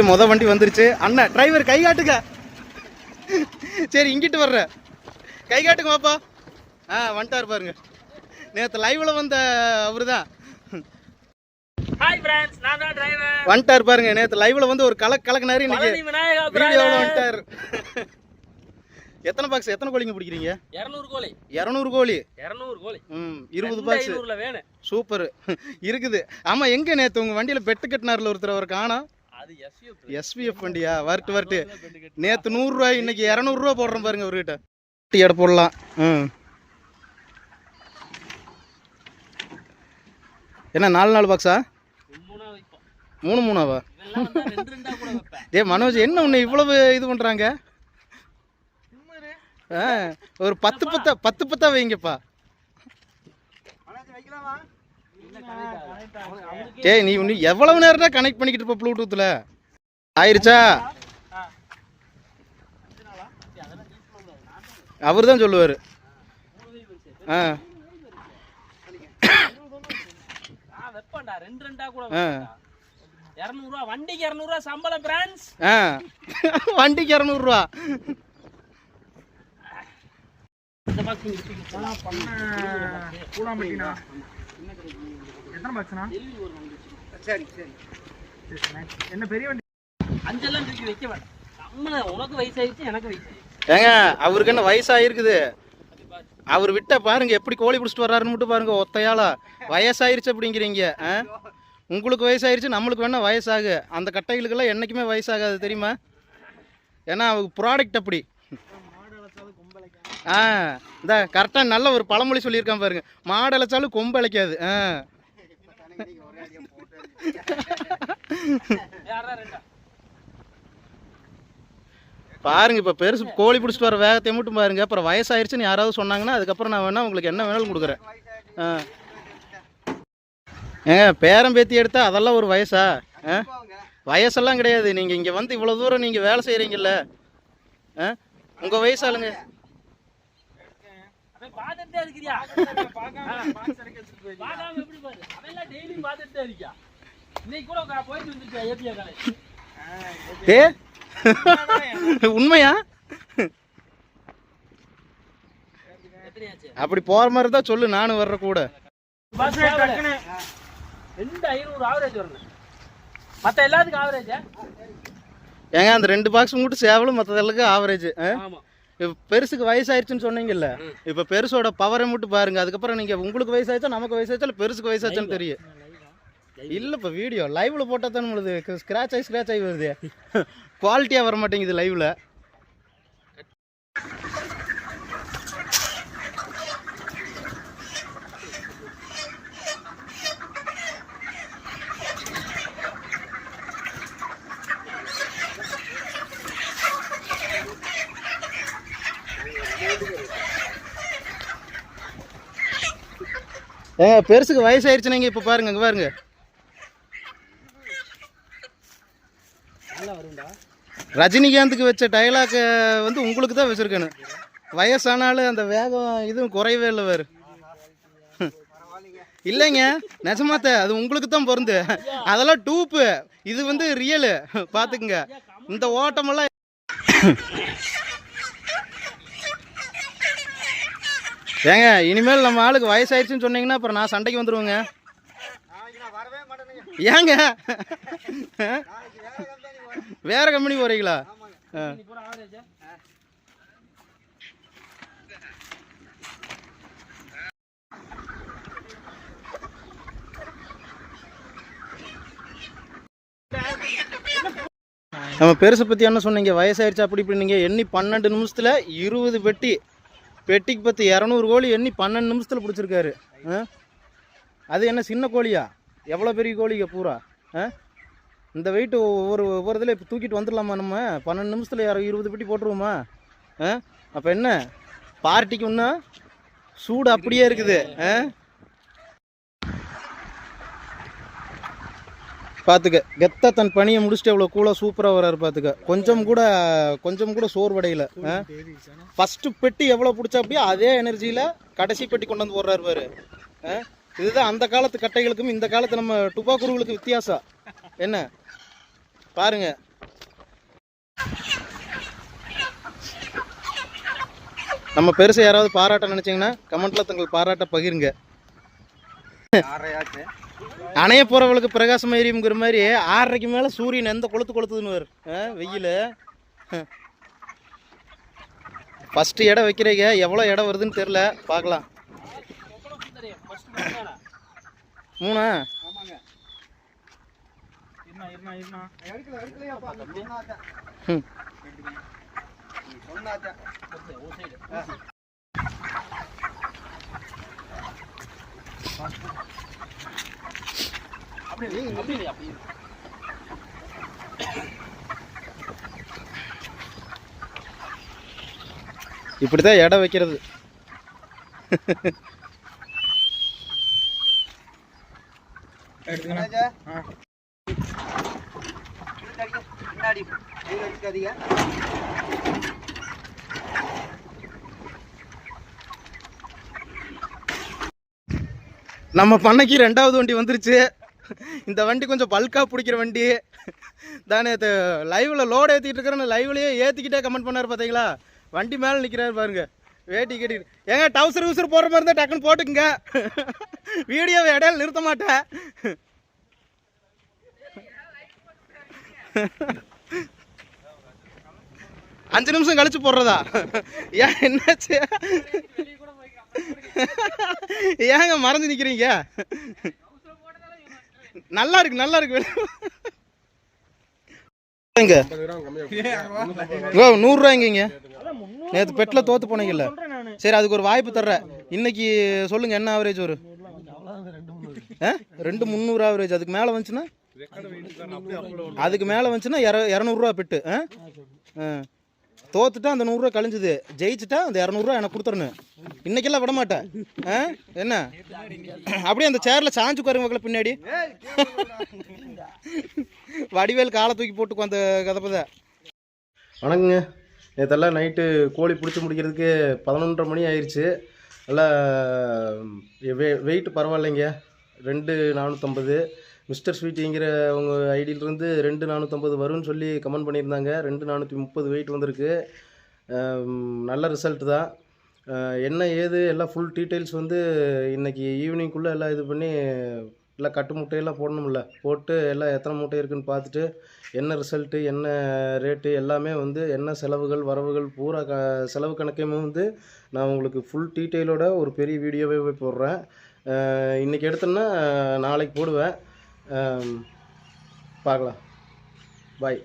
முத வண்டி வந்துருச்சு. அண்ணன் டிரைவர் கை காட்டுங்க. சரி இங்கிட்டு வர்ற கை காட்டுங்க பாப்பா. வந்துட்டாரு பாருங்க. நேற்று லைவ்ல வந்த அவரு தான். வந்துட்டாரு பாருங்க. நேற்று லைவ்ல வந்து ஒரு கலக்குனாரு. இன்னைக்கு வீடியோவில் வந்துட்டாரு. எத்தனை பாக்ஸ் எத்தனை கோழிங்க பிடிக்கிறீங்க? 200 கோழி. 200 கோழி. 20 பாக்ஸ் சூப்பர் இருக்குது. ஆமா, எங்க நேற்று உங்க வண்டியில பெட்டு கட்டினார்ல ஒருத்தர், அவர் காணோம். எஸ்விஎஃப் வண்டியா? வரட்டு நேற்று 100 ரூபாய், இன்னைக்கு 200 ரூபா போடுறோம் பாருங்க அவர்கிட்ட. எடை போடலாம். என்ன 4 பாக்ஸா? 3 ஏ மனோஜ், என்ன ஒண்ணு இவ்வளவு இது பண்றாங்க? ஒரு 10 வைங்கப்பா. ஏய் நீ எவ்வளவு நேரம் தான் கனெக்ட் பண்ணிக்கிட்டு இருப்ப ப்ளூடூத்ல? ஆயிருச்சா? அவர் தான் சொல்லுவாரு. வண்டிக்கு 200 ரூபா சம்பளம் பிரான்ஸ். வண்டிக்கு 200 ரூபா. என்ன பெரிய வண்டி அஞ்செல்லாம் தூக்கி வைக்க வேண்டாம். உனக்கு வயசாயிருச்சு, எனக்கு வயசாயிருச்சு. ஏங்க அவருக்கு என்ன வயசாயிருக்குது? அவர் விட்ட பாருங்க எப்படி கோழி பிடிச்சிட்டு வர்றாருன்னு மட்டும் பாருங்க. ஒத்தையாளா வயசாயிருச்சு அப்படிங்கிறீங்க. உங்களுக்கு வயசாயிருச்சு, நம்மளுக்கு வேணா வயசாகு. அந்த கட்டைகளுக்கெல்லாம் என்னைக்குமே வயசாகாது தெரியுமா? ஏன்னா அவங்க ப்ராடக்ட் அப்படி. இந்த கரெக்டா நல்ல ஒரு பழமொழி சொல்லியிருக்கான் பாருங்க. மாடு அழைச்சாலும் கொம்பு அழைக்காது. பாருங்க இப்ப பெருசு கோழி பிடிச்சிட்டு வர வேகத்தை மட்டும் பாருங்க. அப்புறம் வயசாயிருச்சுன்னு யாராவது சொன்னாங்கன்னா அதுக்கப்புறம் நான் வேணா உங்களுக்கு என்ன வேணாலும் கொடுக்குறேன். ஏங்க பேரம் பேத்தி எடுத்தா அதெல்லாம் ஒரு வயசா? வயசெல்லாம் கிடையாது. நீங்க இங்க வந்து இவ்வளவு தூரம் நீங்க வேலை செய்யறீங்கல்ல, உங்க வயசாளுங்க. உண்மையா? அப்படி போற மாதிரி தான் சொல்லு, நானும் வர்ற கூட. ஏங்க அந்த 2 பாக்ஸ் மட்டும் சேவலும் மற்றதெல்லாம் ஆவரேஜ். பெருசுக்கு வயசாயிருச்சுன்னு சொன்னீங்கல்ல, இப்ப பெருசோட பவரை மட்டும் பாருங்க. அதுக்கப்புறம் நீங்க உங்களுக்கு வயசாயிச்சா நமக்கு வயசாச்சா இல்ல பெருசுக்கு வயசாச்சான்னு தெரியும். இல்ல இப்ப வீடியோ லைவ்ல போட்டா தான் நம்மளுது ஸ்கிராச் ஆகி வருது. குவாலிட்டியா வர மாட்டேங்குது லைவ்ல. பெருசுக்கு வயசாயிருச்சு. நீங்க இப்ப பாருங்க, அங்க பாருங்க. ரஜினிகாந்துக்கு வச்ச டைலாக் வந்து உங்களுக்கு தான் வச்சிருக்கணும். வயசானாலும் அந்த வேகம் இதுவும் குறையவே இல்லை வேறு. இல்லைங்க நிஜமாத்த, அது உங்களுக்கு தான் பொருந்து. அதெல்லாம் டூப்பு, இது வந்து ரியலு. பாத்துக்குங்க இந்த ஓட்டமெல்லாம். ஏங்க இனிமேல் நம்ம ஆளுக்கு வயசாயிருச்சுன்னு சொன்னீங்கன்னா அப்புறம் நான் சண்டைக்கு வந்துருவேங்க. ஏங்க வேற கம்பெனி போறீங்களா? நம்ம பெருசை பத்தி என்ன சொன்னீங்க? வயசாயிருச்சு அப்படி இப்படின்னீங்க. எண்ணி 12 நிமிஷத்துல 20 பெட்டிக்கு 10 200 கோழி எண்ணி 12 நிமிஷத்துல பிடிச்சிருக்காரு. அது என்ன சின்ன கோழியா? எவ்வளோ பெரிய கோழிங்க பூரா. இந்த வெயிட் ஒவ்வொரு இதில் இப்போ தூக்கிட்டு வந்துடலாமா நம்ம? 12 நிமிஷத்தில் 20 பெட்டி போட்டுருவோமா? அப்போ என்ன பார்ட்டிக்கு இன்னும் சூடு அப்படியே இருக்குது. பார்த்துக்க கெத்தா தன் பணியை முடிச்சுட்டு எவ்வளோ கூலாக சூப்பராக வர்றாரு. பார்த்துக்க கொஞ்சம் கூட சோர்வடையில். ஃபஸ்ட்டு பெட்டி எவ்வளோ பிடிச்சா அப்படியே அதே எனர்ஜியில் கடைசி பெட்டி கொண்டு வந்து போடுறாரு பாரு. இதுதான் அந்த காலத்து கட்டைகளுக்கும் இந்த காலத்து நம்ம துப்பாக்குருவுகளுக்கு வித்தியாசம். என்ன பாருங்க. நம்ம பெருசை யாராவது பாராட்ட நினைச்சீங்கன்னா கமெண்ட்ல தங்கள் பாராட்ட பகிருங்க. அணைய போறவளுக்கு பிரகாசம் எரியுங்கிற மாதிரி 6:30க்கு மேல சூரியன் எந்த கொளுத்துதுன்னு வெயில். ஃபர்ஸ்ட் இடம் வைக்கிறீங்க, எவ்வளோ இடம் வருதுன்னு தெரியல, பார்க்கலாம். 3 இப்படிதான் இடம் வைக்கிறது. நம்ம பண்ணைக்கு 2வது வண்டி வந்துருச்சு. இந்த வண்டி கொஞ்சம் பல்கா பிடிக்கிற வண்டி தானே. லைவ்ல லோடு ஏற்றிட்டு இருக்கிறேன்னு லைவ்லயே ஏற்றிக்கிட்டே கமெண்ட் பண்ணார் பார்த்தீங்களா. வண்டி மேலே நிற்கிறாரு பாருங்க, வேட்டி கட்டிட்டு. ஏங்க டவுசர் ஊசர் போடுற மாதிரி இருந்தால் டக்குன்னு போட்டுக்குங்க, வீடியோவை இடையில நிறுத்த மாட்டேன். அஞ்சு நிமிஷம் கழிச்சு போடுறதா? ஏன் என்னாச்சு? ஏங்க மறந்து நிக்கிறீங்க? நல்லா இருக்கு, நல்லா இருக்கு. 100 ரூபாய்ங்க. நேற்று பெட்டில் தோத்து போனீங்கல்ல, சரி அதுக்கு ஒரு வாய்ப்பு தர்றேன். இன்னைக்கு சொல்லுங்க என்ன ஆவரேஜ் வரும்? 2,300 ஆவரேஜ். அதுக்கு மேலே வந்துச்சுன்னா 200 ரூபா பெட்டு. தோத்துட்டா அந்த 100 ரூபா கழிஞ்சுது, ஜெயிச்சுட்டா அந்த 200 ரூபா எனக்கு கொடுத்துடணும். இன்னைக்கெல்லாம் விட மாட்டேன். என்ன அப்படியே அந்த சேர்ல சாஞ்சு உட்காருங்க மக்களை பின்னாடி. வடிவேல் காலை தூக்கி போட்டுக்கும் அந்த கதப்பதை. வணக்கங்க. நேற்றெல்லாம் நைட்டு கோழி பிடிச்சி முடிக்கிறதுக்கு 11:30 மணி ஆயிடுச்சு. நல்லா வெயிட் பரவாயில்லைங்க. 2,450. மிஸ்டர் ஸ்வீட்டிங்கிற அவங்க ஐடியிலிருந்து 2,450 வரும்னு சொல்லி கமெண்ட் பண்ணியிருந்தாங்க. 2,430 வெயிட் வந்திருக்கு. நல்ல ரிசல்ட் தான். என்ன ஏது எல்லாம் ஃபுல் டீட்டெயில்ஸ் வந்து இன்றைக்கி ஈவினிங்குள்ளே எல்லாம் இது பண்ணி எல்லாம் கட்டு முட்டையெல்லாம் போடணும்ல, போட்டு எல்லாம் எத்தனை மூட்டை இருக்குதுன்னு பார்த்துட்டு என்ன ரிசல்ட்டு என்ன ரேட்டு எல்லாமே வந்து என்ன செலவுகள் வரவுகள் பூரா செலவு கணக்கையுமே வந்து நான் உங்களுக்கு ஃபுல் டீட்டெயிலோட ஒரு பெரிய வீடியோவே போடுறேன். இன்றைக்கி எடுத்தோன்னா நாளைக்கு போடுவேன். பார்க்கலாம். பாய்.